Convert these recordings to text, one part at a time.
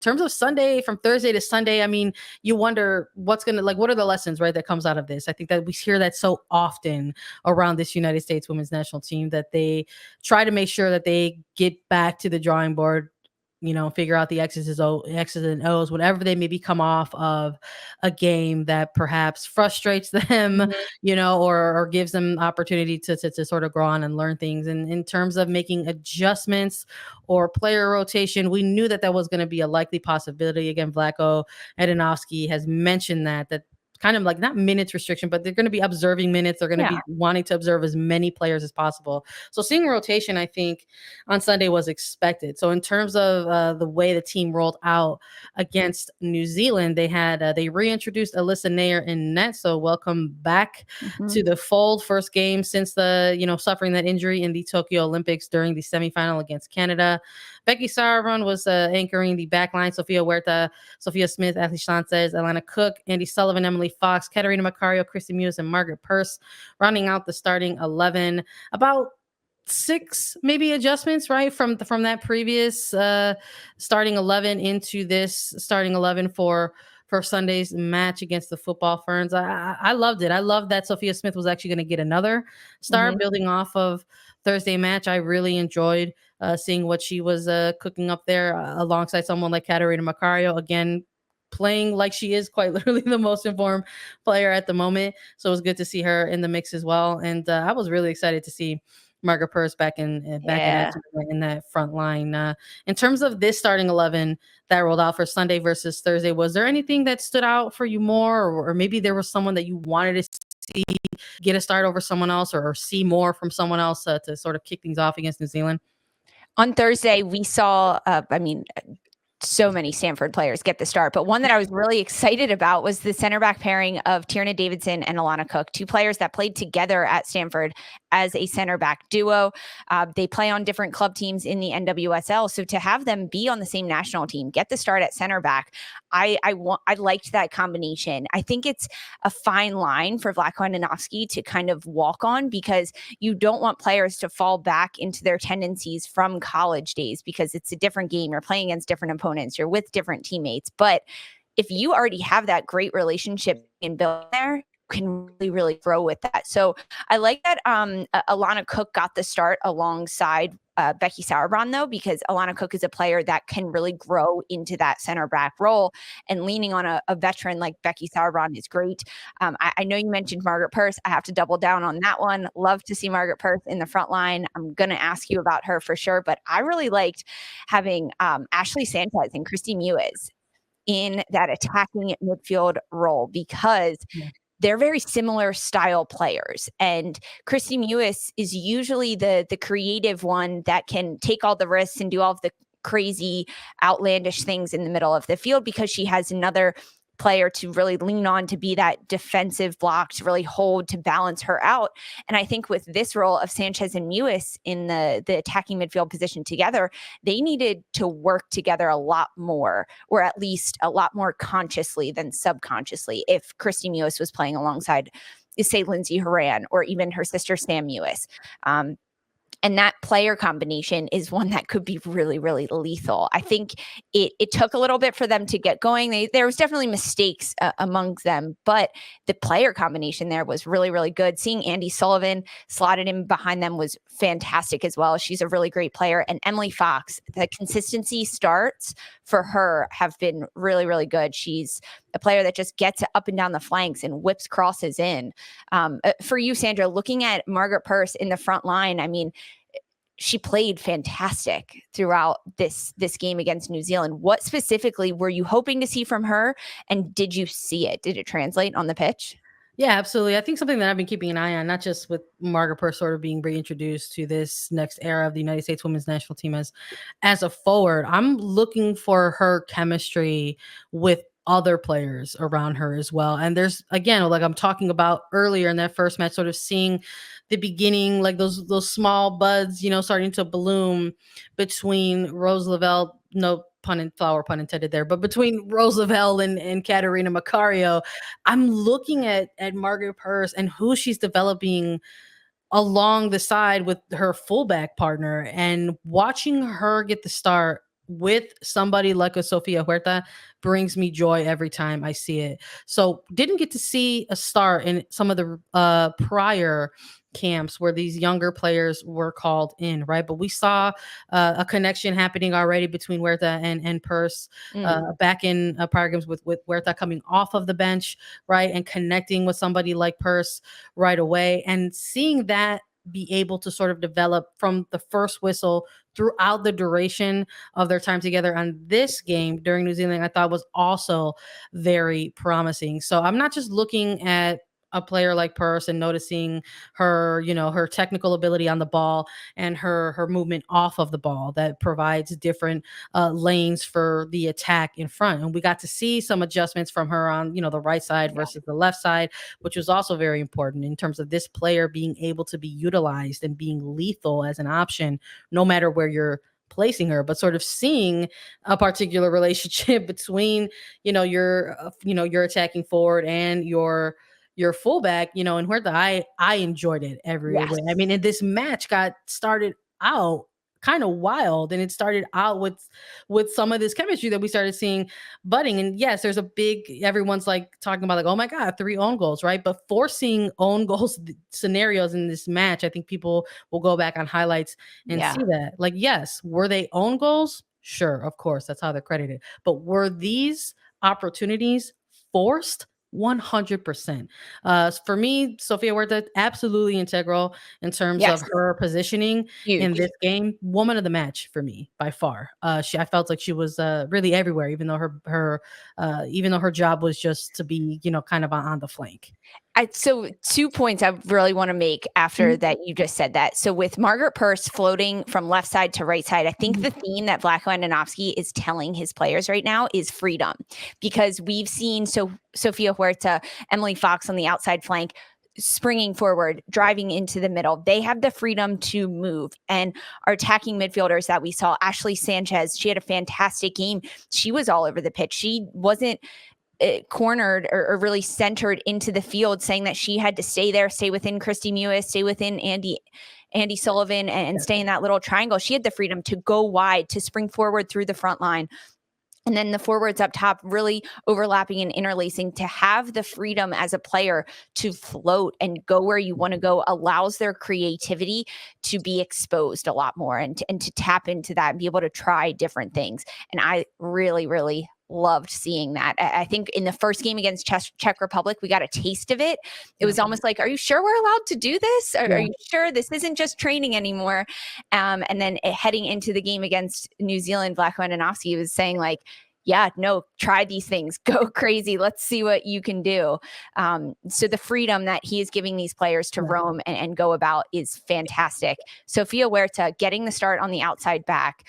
terms of Sunday, from Thursday to Sunday, I mean, you wonder what are the lessons, right, that comes out of this? I think that we hear that so often around this United States women's national team, that they try to make sure that they get back to the drawing board, figure out the X's and O's, whenever they maybe come off of a game that perhaps frustrates them, or gives them opportunity to sort of grow on and learn things. And in terms of making adjustments or player rotation, we knew that was going to be a likely possibility. Again, Vlatko Adanovsky has mentioned that kind of like not minutes restriction, but they're going to be observing minutes. They're going to be wanting to observe as many players as possible. So seeing rotation, I think, on Sunday was expected. So in terms of the way the team rolled out against New Zealand, they reintroduced Alyssa Nair in net. So welcome back to the fold. First game since suffering that injury in the Tokyo Olympics during the semifinal against Canada. Becky Sauerbrunn was anchoring the back line. Sophia Huerta, Sophia Smith, Ashley Sanchez, Alana Cook, Andy Sullivan, Emily Fox, Katerina Macario, Christy Mewis, and Margaret Purse, rounding out the starting 11. About 6 maybe adjustments, right, from that previous starting 11 into this starting 11 for Sunday's match against the Football Ferns. I loved it. I loved that Sophia Smith was actually going to get another start, building off of Thursday match. I really enjoyed seeing what she was cooking up there alongside someone like Katerina Macario, again, playing like she is quite literally the most informed player at the moment. So it was good to see her in the mix as well. And I was really excited to see Margaret Purse back in action in that front line. In terms of this starting 11 that rolled out for Sunday versus Thursday, was there anything that stood out for you more, or maybe there was someone that you wanted to see get a start over someone else, or see more from someone else to sort of kick things off against New Zealand? On Thursday, we saw, so many Stanford players get the start, but one that I was really excited about was the center back pairing of Tierna Davidson and Alana Cook, 2 players that played together at Stanford as a center back duo. They play on different club teams in the NWSL, so to have them be on the same national team, get the start at center back, I liked that combination. I think it's a fine line for Vlatko Adanovsky to kind of walk on, because you don't want players to fall back into their tendencies from college days, because it's a different game. You're playing against different opponents. You're with different teammates. But if you already have that great relationship in built there, can really, really grow with that. So I like that Alana Cook got the start alongside Becky Sauerbrunn, though, because Alana Cook is a player that can really grow into that center back role, and leaning on a veteran like Becky Sauerbrunn is great. I know you mentioned Margaret Purse. I have to double down on that one. Love to see Margaret Purse in the front line. I'm going to ask you about her for sure, but I really liked having Ashley Sanchez and Christy Mewis in that attacking midfield role, because they're very similar style players. And Christy Mewis is usually the creative one that can take all the risks and do all of the crazy, outlandish things in the middle of the field, because she has another player to really lean on, to be that defensive block, to really hold, to balance her out. And I think with this role of Sanchez and Mewis in the attacking midfield position together, they needed to work together a lot more, or at least a lot more consciously than subconsciously, if Christy Mewis was playing alongside, say, Lindsay Horan, or even her sister Sam Mewis. And that player combination is one that could be really, really lethal. I think it took a little bit for them to get going. There was definitely mistakes among them, but the player combination there was really, really good. Seeing Andy Sullivan slotted in behind them was fantastic as well. She's a really great player. And Emily Fox, the consistency starts for her have been really, really good. She's a player that just gets up and down the flanks and whips crosses in. For you, Sandra, looking at Margaret Purse in the front line, I mean, she played fantastic throughout this game against New Zealand. What specifically were you hoping to see from her? And did you see it? Did it translate on the pitch? Yeah, absolutely. I think something that I've been keeping an eye on, not just with Margaret Purse sort of being reintroduced to this next era of the United States women's national team as a forward, I'm looking for her chemistry with other players around her as well. And there's, again, like I'm talking about earlier in that first match, sort of seeing the beginning, like those small buds, starting to bloom between Rose Lavelle, no flower pun intended there, but between Rose Lavelle and Katerina Macario. I'm looking at Margaret Purse and who she's developing along the side with her fullback partner, and watching her get the start with somebody like a Sofia Huerta brings me joy every time I see it. So didn't get to see a start in some of the prior camps where these younger players were called in, right? But we saw a connection happening already between Huerta and Purse back in prior games with Huerta coming off of the bench, right, and connecting with somebody like Purse right away, and seeing that be able to sort of develop from the first whistle throughout the duration of their time together on this game during New Zealand, I thought was also very promising. So I'm not just looking at a player like Purse and noticing her, her technical ability on the ball and her movement off of the ball that provides different lanes for the attack in front. And we got to see some adjustments from her on, the right side versus the left side, which was also very important in terms of this player being able to be utilized and being lethal as an option, no matter where you're placing her, but sort of seeing a particular relationship between, your attacking forward and your fullback, and Huerta, I enjoyed it every way. I mean, and this match got started out kind of wild, and it started out with some of this chemistry that we started seeing budding. And yes, there's a big, everyone's like talking about like, oh my God, 3 own goals, right? But forcing own goals scenarios in this match, I think people will go back on highlights and see that. Like, yes, were they own goals? Sure, of course, that's how they're credited. But were these opportunities forced? 100%. For me, Sofia Huerta, absolutely integral in terms of her positioning in this game. Woman of the match for me by far. I felt like she was really everywhere, even though her job was just to be, kind of on the flank. So 2 points I really want to make after that you just said that. So with Margaret Purse floating from left side to right side, I think the theme that Vlatko Andonovski is telling his players right now is freedom, because we've seen Sofia Huerta, Emily Fox on the outside flank, springing forward, driving into the middle. They have the freedom to move. And our attacking midfielders that we saw, Ashley Sanchez, she had a fantastic game. She was all over the pitch. She wasn't cornered or really centered into the field, saying that she had to stay there, stay within Christy Mewis, stay within Andy Sullivan, and stay in that little triangle. She had the freedom to go wide, to spring forward through the front line. And then the forwards up top really overlapping and interlacing. To have the freedom as a player to float and go where you want to go allows their creativity to be exposed a lot more, and to tap into that and be able to try different things. And I really, really loved seeing that. I think in the first game against Czech Republic, we got a taste of it. It was almost like, are you sure we're allowed to do this? Are you sure this isn't just training anymore? And then heading into the game against New Zealand, Vlatko Andonovski was saying like, yeah, no, try these things, go crazy. Let's see what you can do. So the freedom that he is giving these players to roam and go about is fantastic. Sofia Huerta getting the start on the outside back.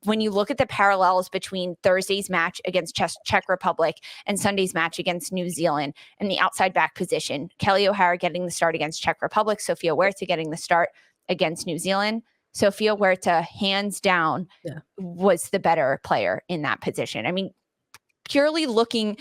When you look at the parallels between Thursday's match against Czech Republic and Sunday's match against New Zealand and the outside back position, Kelly O'Hara getting the start against Czech Republic, Sofia Huerta getting the start against New Zealand. Sofia Huerta, hands down, was the better player in that position. I mean, purely looking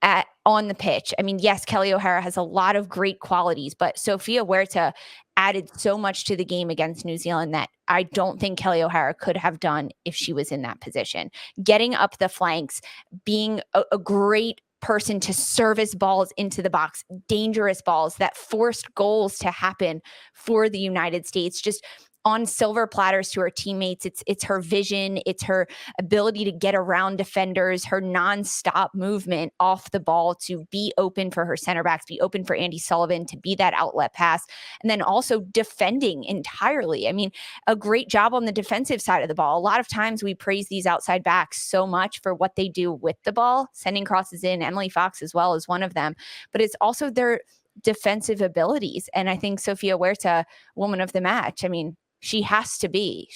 at on the pitch. I mean, yes, Kelly O'Hara has a lot of great qualities, but Sofia Huerta added so much to the game against New Zealand that I don't think Kelly O'Hara could have done if she was in that position. Getting up the flanks, being a great person to service balls into the box, dangerous balls that forced goals to happen for the United States, just on silver platters to her teammates. It's her vision, it's her ability to get around defenders, her nonstop movement off the ball to be open for her center backs, be open for Andy Sullivan, to be that outlet pass, and then also defending entirely. I mean, a great job on the defensive side of the ball. A lot of times we praise these outside backs so much for what they do with the ball, sending crosses in. Emily Fox as well is one of them, but it's also their defensive abilities. And I think Sofia Huerta, woman of the match, I mean, she has to be.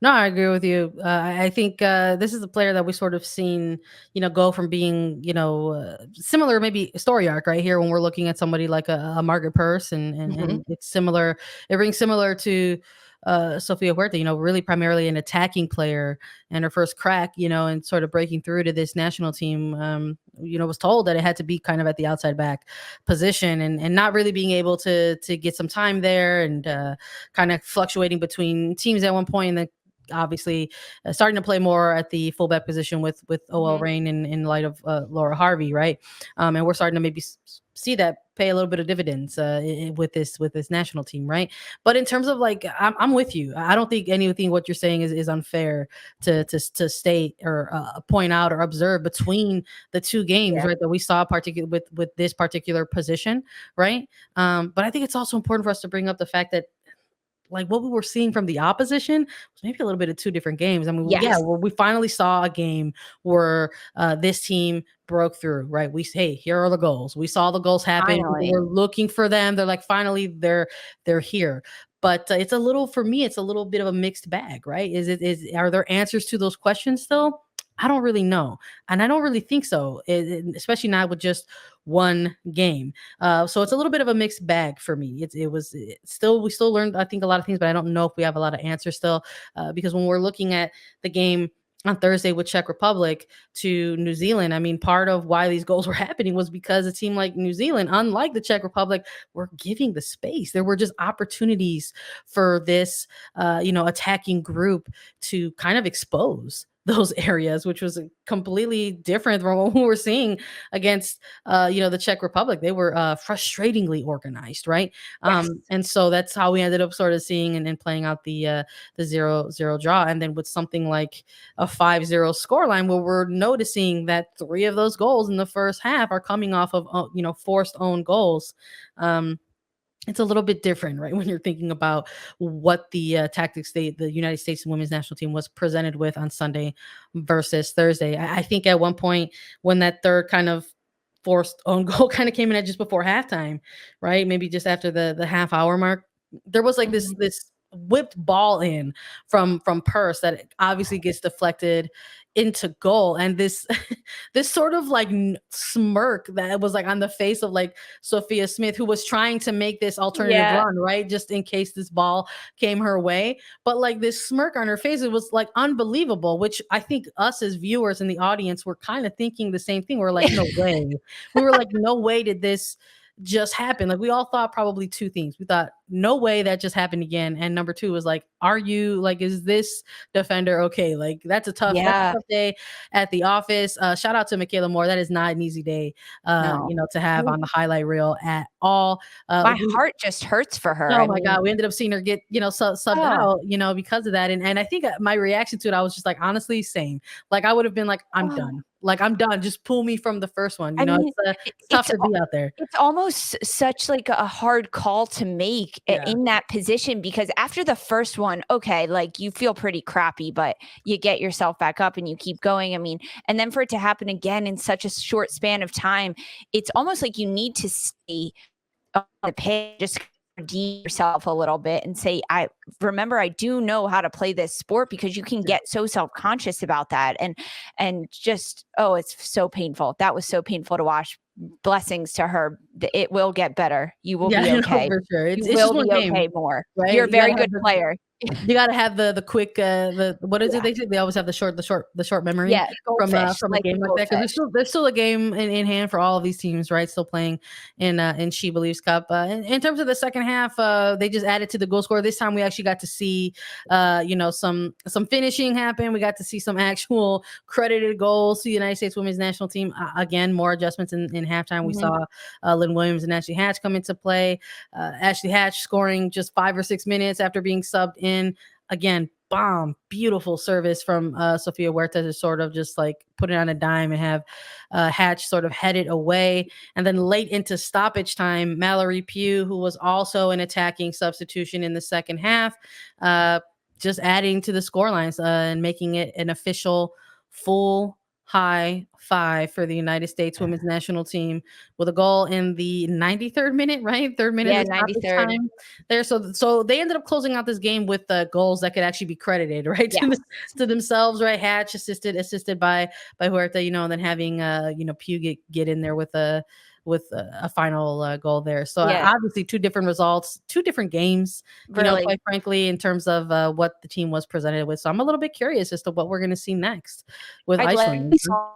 No, I agree with you. I think this is a player that we sort of seen, go from being, similar, maybe story arc right here when we're looking at somebody like a Margaret Purse, and it's similar. It rings similar to Sofia Huerta, really primarily an attacking player, and her first crack, and sort of breaking through to this national team, was told that it had to be kind of at the outside back position, and not really being able to get some time there, and kind of fluctuating between teams at one point, and then obviously starting to play more at the fullback position with OL Reign in light of Laura Harvey, right? And we're starting to maybe see that pay a little bit of dividends with this national team, right? But in terms of like, I'm with you. I don't think anything what you're saying is unfair to state or point out or observe between the two games, right? That we saw particular with this particular position, right? But I think it's also important for us to bring up the fact that like what we were seeing from the opposition was maybe a little bit of two different games. I mean, we finally saw a game where this team broke through, right? Hey, here are the goals. We saw the goals happen. We're looking for them. They're like, finally, they're here. But it's a little, for me, it's a little bit of a mixed bag, right? Are there answers to those questions still? I don't really know. And I don't really think so, especially not with just one game. So it's a little bit of a mixed bag for me. We still learned, I think, a lot of things, but I don't know if we have a lot of answers still, because when we're looking at the game on Thursday with Czech Republic to New Zealand, I mean, part of why these goals were happening was because a team like New Zealand, unlike the Czech Republic, were giving the space. There were just opportunities for this, attacking group to kind of expose those areas, which was completely different from what we were seeing against, the Czech Republic. They were frustratingly organized, right? And so that's how we ended up sort of seeing and playing out the 0-0 draw. And then with something like a 5-0 scoreline, where we're noticing that 3 of those goals in the first half are coming off of, forced own goals. It's a little bit different, right? When you're thinking about what the tactics the United States women's national team was presented with on Sunday versus Thursday. I think at one point when that third kind of forced own goal kind of came in at just before halftime, right? Maybe just after the half hour mark, there was like this whipped ball in from Purse that obviously gets deflected into goal, and this this sort of like smirk that was like on the face of like Sophia Smith, who was trying to make this alternative run, right, just in case this ball came her way. But like this smirk on her face, it was like unbelievable, which I think us as viewers in the audience were kind of thinking the same thing. We're like, no way. We were like, no way did this just happened. Like we all thought probably two things. We thought, no way that just happened again. And number two was like, is this defender okay? Like that's a tough day at the office. Shout out to Michaela Moore. That is not an easy day, to have on the highlight reel at all. My heart just hurts for her. Oh my God. We ended up seeing her get, subbed out, because of that. And I think my reaction to it, I was just like, honestly, same. Like I would have been like, I'm done. Like I'm done. Just pull me from the first one. It's tough to be out there. It's almost such like a hard call to make in that position, because after the first one, okay, like you feel pretty crappy, but you get yourself back up and you keep going. I mean, and then for it to happen again in such a short span of time, it's almost like you need to stay on the page, just redeem yourself a little bit and say, I do know how to play this sport, because you can get so self-conscious about that. And just, it's so painful. That was so painful to watch. Blessings to her. It will get better. You will be okay. For sure. You will be okay more. Right? You're a very good player. You got to have the quick what is it they say? They always have the short memory from a game like that, because there's still a game in hand for all of these teams, right? Still playing in She Believes Cup. In terms of the second half, they just added to the goal score. This time we actually got to see some finishing happen. We got to see some actual credited goals to the United States women's national team. Again, more adjustments in halftime. We saw Lynn Williams and Ashley Hatch come into play. Ashley Hatch scoring just 5 or 6 minutes after being subbed in. Again, beautiful service from Sofia Huerta to sort of just like put it on a dime and have Hatch sort of head it away. And then late into stoppage time, Mallory Pugh, who was also an attacking substitution in the second half, just adding to the scorelines and making it an official full high 5 for the United States women's national team, with a goal in the 93rd minute, right? 3rd minute of 93rd time there. So they ended up closing out this game with goals that could actually be credited, right, to themselves, right? Hatch assisted by Huerta, and then having Pugh get in there with a final goal there. So obviously 2 different results, 2 different games, really, quite frankly, in terms of what the team was presented with. So I'm a little bit curious as to what we're going to see next with Iceland.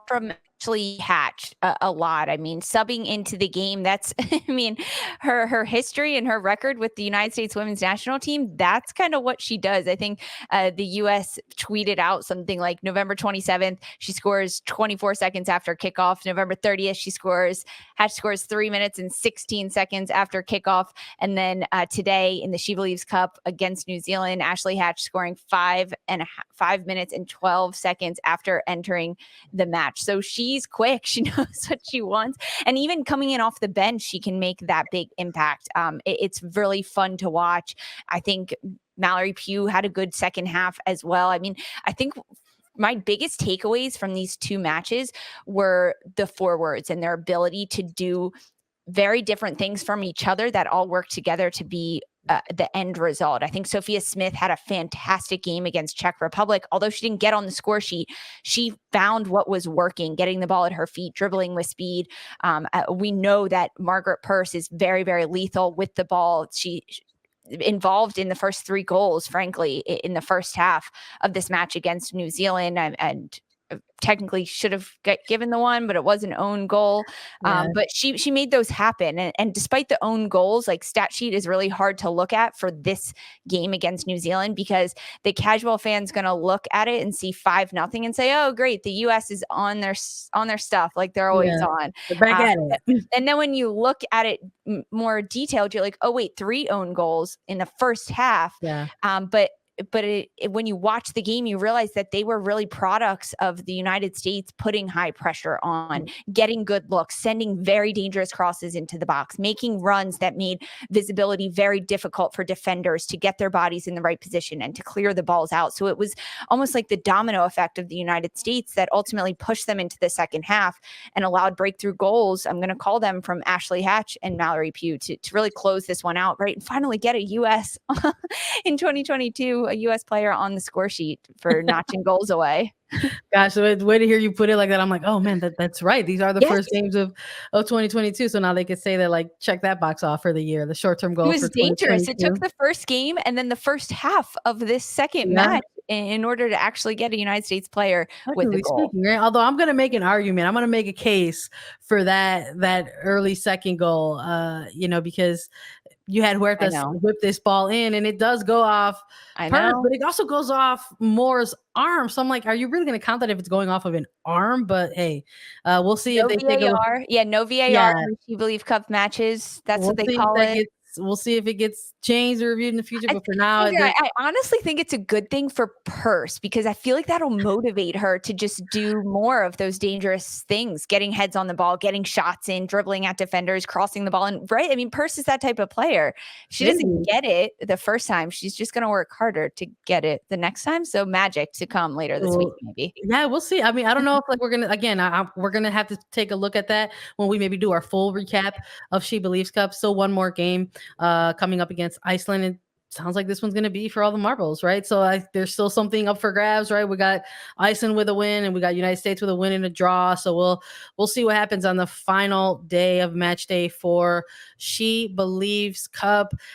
From Ashley Hatch a lot. I mean, subbing into the game, that's, I mean, her history and her record with the United States women's national team, that's kind of what she does. I think the U.S. tweeted out something like November 27th, she scores 24 seconds after kickoff. November 30th, Hatch scores 3 minutes and 16 seconds after kickoff. And then today in the She Believes Cup against New Zealand, Ashley Hatch scoring 5 minutes and 12 seconds after entering the match. So she's quick. She knows what she wants. And even coming in off the bench, she can make that big impact. It's really fun to watch. I think Mallory Pugh had a good second half as well. I mean, I think my biggest takeaways from these two matches were the forwards and their ability to do very different things from each other that all work together to be the end result. I think Sophia Smith had a fantastic game against Czech Republic. Although she didn't get on the score sheet, she found what was working, getting the ball at her feet, dribbling with speed. We know that Margaret Purce is very, very lethal with the ball. She involved in the first 3 goals, frankly, in the first half of this match against New Zealand, and technically should have given the one, but it was an own goal. But she made those happen. And despite the own goals, like, stat sheet is really hard to look at for this game against New Zealand, because the casual fan's going to look at it and see 5-0 and say, oh, great, the US is on their stuff. Like, they're always on. They're back at it. And then when you look at it more detailed, you're like, oh, wait, 3 own goals in the first half. But when you watch the game, you realize that they were really products of the United States putting high pressure on, getting good looks, sending very dangerous crosses into the box, making runs that made visibility very difficult for defenders to get their bodies in the right position and to clear the balls out. So it was almost like the domino effect of the United States that ultimately pushed them into the second half and allowed breakthrough goals. I'm going to call them from Ashley Hatch and Mallory Pugh to really close this one out, right? And finally get a U.S. in 2022, a U.S. player on the score sheet for notching goals away. Gosh, the way to hear you put it like that, I'm like, oh man, that's right. These are the first games of 2022. So now they could say that, like, check that box off for the year, the short-term goal. It was dangerous. It took the first game and then the first half of this second match in order to actually get a United States player with a goal. Although I'm going to make an argument, I'm going to make a case for that early second goal, because you had Huerta whip this ball in, and it does go off Purse, but it also goes off Moore's arm. So I'm like, are you really going to count that if it's going off of an arm? But hey, we'll see if they take a look. No VAR in She Believes Cup matches. That's what they call it. We'll see if it gets changed or reviewed in the future. But for now, I honestly think it's a good thing for Purse, because I feel like that'll motivate her to just do more of those dangerous things, getting heads on the ball, getting shots in, dribbling at defenders, crossing the ball. And right, I mean, Purse is that type of player. She doesn't get it the first time. She's just going to work harder to get it the next time. So magic to come later this week, maybe. Yeah, we'll see. I mean, I don't know if we're going to, we're going to have to take a look at that when we maybe do our full recap of She Believes Cup. Still one more game coming up against Iceland. It sounds like this one's going to be for all the marbles, right? So there's still something up for grabs, right? We got Iceland with a win, and we got United States with a win and a draw. So we'll see what happens on the final day of match day for She Believes Cup.